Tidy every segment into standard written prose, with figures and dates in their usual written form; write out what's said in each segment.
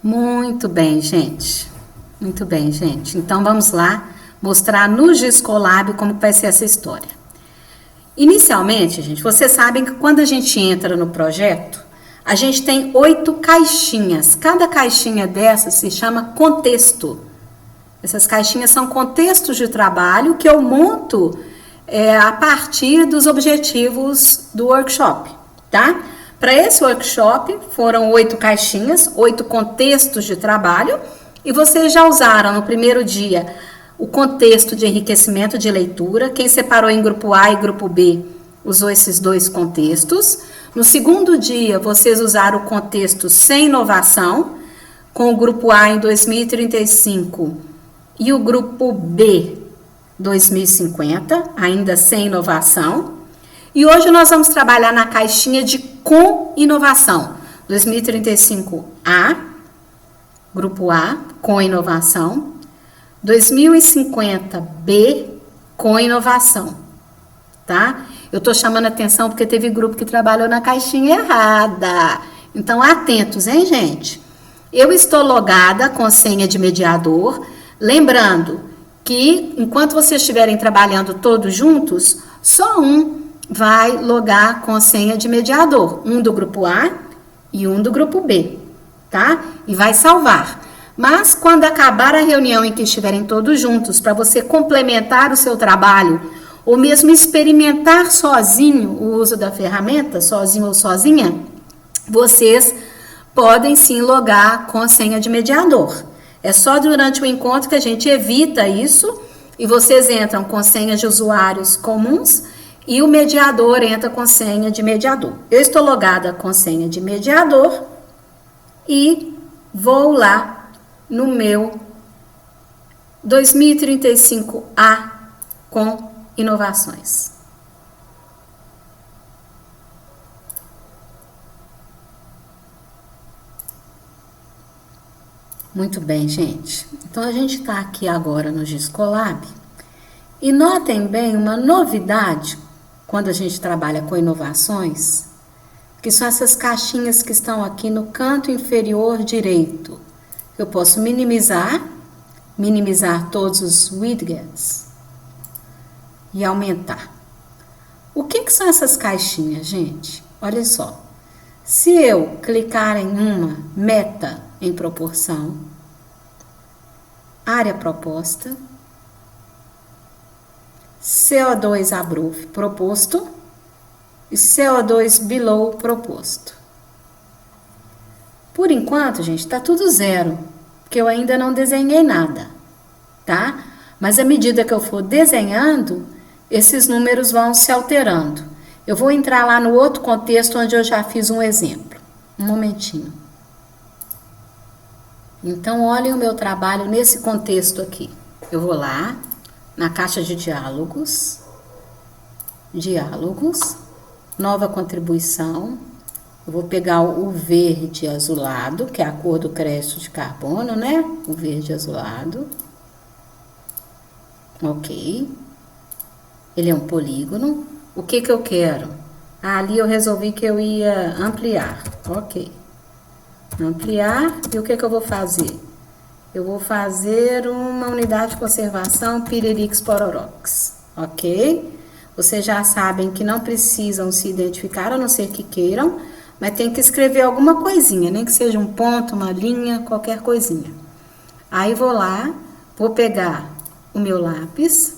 Muito bem, gente. Muito bem, gente. Então vamos lá mostrar no Giscolab como vai ser essa história. Inicialmente, gente, vocês sabem que quando a gente entra no projeto, a gente tem 8 caixinhas. Cada caixinha dessas se chama contexto. Essas caixinhas são contextos de trabalho que eu monto a partir dos objetivos do workshop, tá? Para esse workshop foram 8 caixinhas, 8 contextos de trabalho, e vocês já usaram no primeiro dia o contexto de enriquecimento de leitura. Quem separou em grupo A e grupo B usou esses 2 contextos. No segundo dia, vocês usaram o contexto sem inovação, com o grupo A em 2035 e o grupo B 2050, ainda sem inovação. E hoje nós vamos trabalhar na caixinha de com inovação. 2035A, grupo A, com inovação. 2050B, com inovação, tá? Eu tô chamando atenção porque teve grupo que trabalhou na caixinha errada. Então, atentos, hein, gente? Eu estou logada com senha de mediador. Lembrando que, enquanto vocês estiverem trabalhando todos juntos, só um vai logar com senha de mediador. Um do grupo A e um do grupo B, tá? E vai salvar. Mas, quando acabar a reunião em que estiverem todos juntos, para você complementar o seu trabalho, ou mesmo experimentar sozinho o uso da ferramenta, sozinho ou sozinha, vocês podem sim logar com a senha de mediador. É só durante o encontro que a gente evita isso e vocês entram com senhas de usuários comuns e o mediador entra com senha de mediador. Eu estou logada com senha de mediador e vou lá no meu 2035A com inovações. Muito bem, gente. Então, a gente está aqui agora no Giscolab e notem bem uma novidade quando a gente trabalha com inovações, que são essas caixinhas que estão aqui no canto inferior direito. Eu posso minimizar todos os widgets e aumentar. O que são essas caixinhas, gente? Olha só. Se eu clicar em uma meta em proporção, área proposta, CO2 above proposto e CO2 below proposto. Por enquanto, gente, tá tudo zero, porque eu ainda não desenhei nada, tá? Mas à medida que eu for desenhando, esses números vão se alterando. Eu vou entrar lá no outro contexto onde eu já fiz um exemplo. Um momentinho. Então, olhem o meu trabalho nesse contexto aqui. Eu vou lá, na caixa de diálogos, nova contribuição. Eu vou pegar o verde azulado, que é a cor do crédito de carbono, né? O verde azulado. Ok. Ele é um polígono. O que eu quero? Ali eu resolvi que eu ia ampliar. Ok. Ampliar. E o que eu vou fazer? Eu vou fazer uma unidade de conservação Piririx Pororox. Ok? Vocês já sabem que não precisam se identificar, a não ser que queiram, mas tem que escrever alguma coisinha, nem que seja um ponto, uma linha, qualquer coisinha. Aí vou lá, vou pegar o meu lápis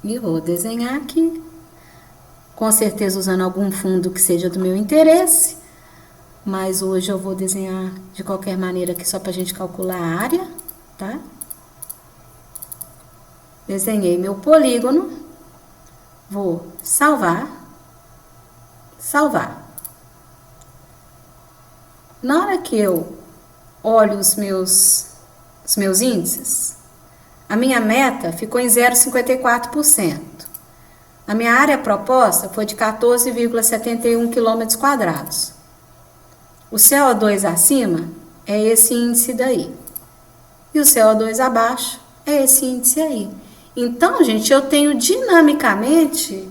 e vou desenhar aqui. Com certeza usando algum fundo que seja do meu interesse, mas hoje eu vou desenhar de qualquer maneira aqui só pra gente calcular a área, tá? Desenhei meu polígono, vou salvar. Na hora que eu olho os meus índices, a minha meta ficou em 0,54%. A minha área proposta foi de 14,71 km². O CO2 acima é esse índice daí. E o CO2 abaixo é esse índice aí. Então, gente, eu tenho dinamicamente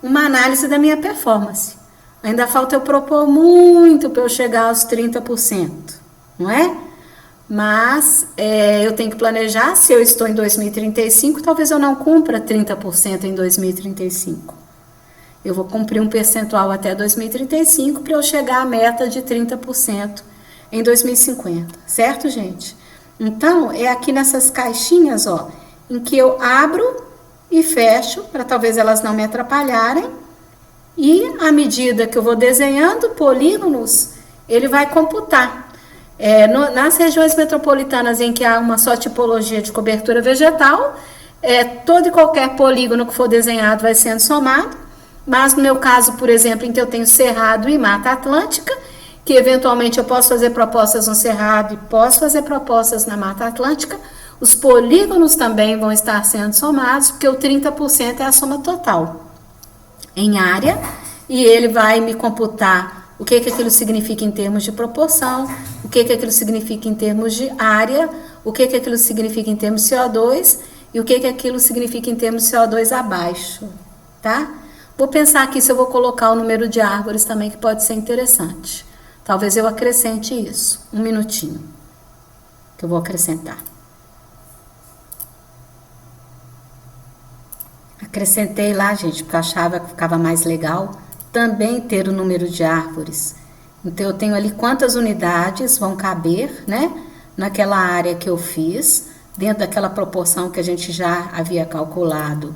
uma análise da minha performance. Ainda falta eu propor muito para eu chegar aos 30%. não é? Mas eu tenho que planejar, se eu estou em 2035, talvez eu não cumpra 30% em 2035. Eu vou cumprir um percentual até 2035 para eu chegar à meta de 30% em 2050, certo, gente? Então, é aqui nessas caixinhas, ó, em que eu abro e fecho, para talvez elas não me atrapalharem, e à medida que eu vou desenhando polígonos, ele vai computar. Nas regiões metropolitanas em que há uma só tipologia de cobertura vegetal, todo e qualquer polígono que for desenhado vai sendo somado, mas no meu caso, por exemplo, em que eu tenho Cerrado e Mata Atlântica, que eventualmente eu posso fazer propostas no Cerrado e posso fazer propostas na Mata Atlântica, os polígonos também vão estar sendo somados, porque o 30% é a soma total em área, e ele vai me computar o que aquilo significa em termos de proporção, o que aquilo significa em termos de área, o que aquilo significa em termos de CO2 e o que aquilo significa em termos de CO2 abaixo, tá? Vou pensar aqui se eu vou colocar o número de árvores também, que pode ser interessante. Talvez eu acrescente isso, um minutinho, que eu vou acrescentar. Acrescentei lá, gente, porque eu achava que ficava mais legal também ter o número de árvores. Então, eu tenho ali quantas unidades vão caber, né, naquela área que eu fiz, dentro daquela proporção que a gente já havia calculado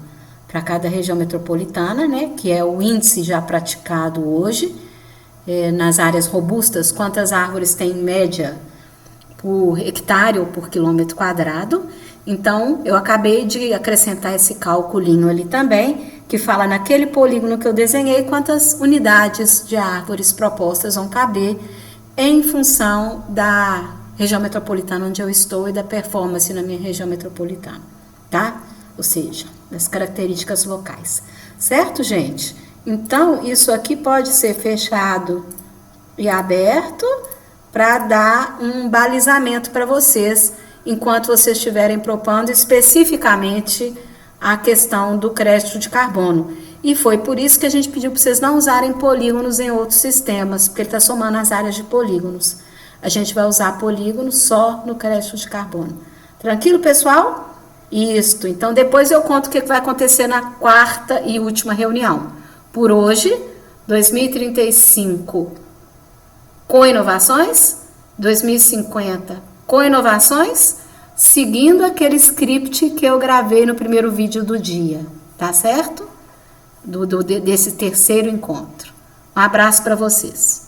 para cada região metropolitana, né, que é o índice já praticado hoje, nas áreas robustas, quantas árvores tem em média por hectare ou por quilômetro quadrado. Então, eu acabei de acrescentar esse cálculinho ali também, que fala naquele polígono que eu desenhei quantas unidades de árvores propostas vão caber em função da região metropolitana onde eu estou e da performance na minha região metropolitana, tá? Ou seja, das características locais. Certo, gente? Então, isso aqui pode ser fechado e aberto para dar um balizamento para vocês, enquanto vocês estiverem propondo especificamente a questão do crédito de carbono. E foi por isso que a gente pediu para vocês não usarem polígonos em outros sistemas, porque ele está somando as áreas de polígonos. A gente vai usar polígonos só no crédito de carbono. Tranquilo, pessoal? Isso. Então, depois eu conto o que vai acontecer na quarta e última reunião. Por hoje, 2035 com inovações, 2050 com inovações, seguindo aquele script que eu gravei no primeiro vídeo do dia, tá certo? Desse terceiro encontro. Um abraço para vocês.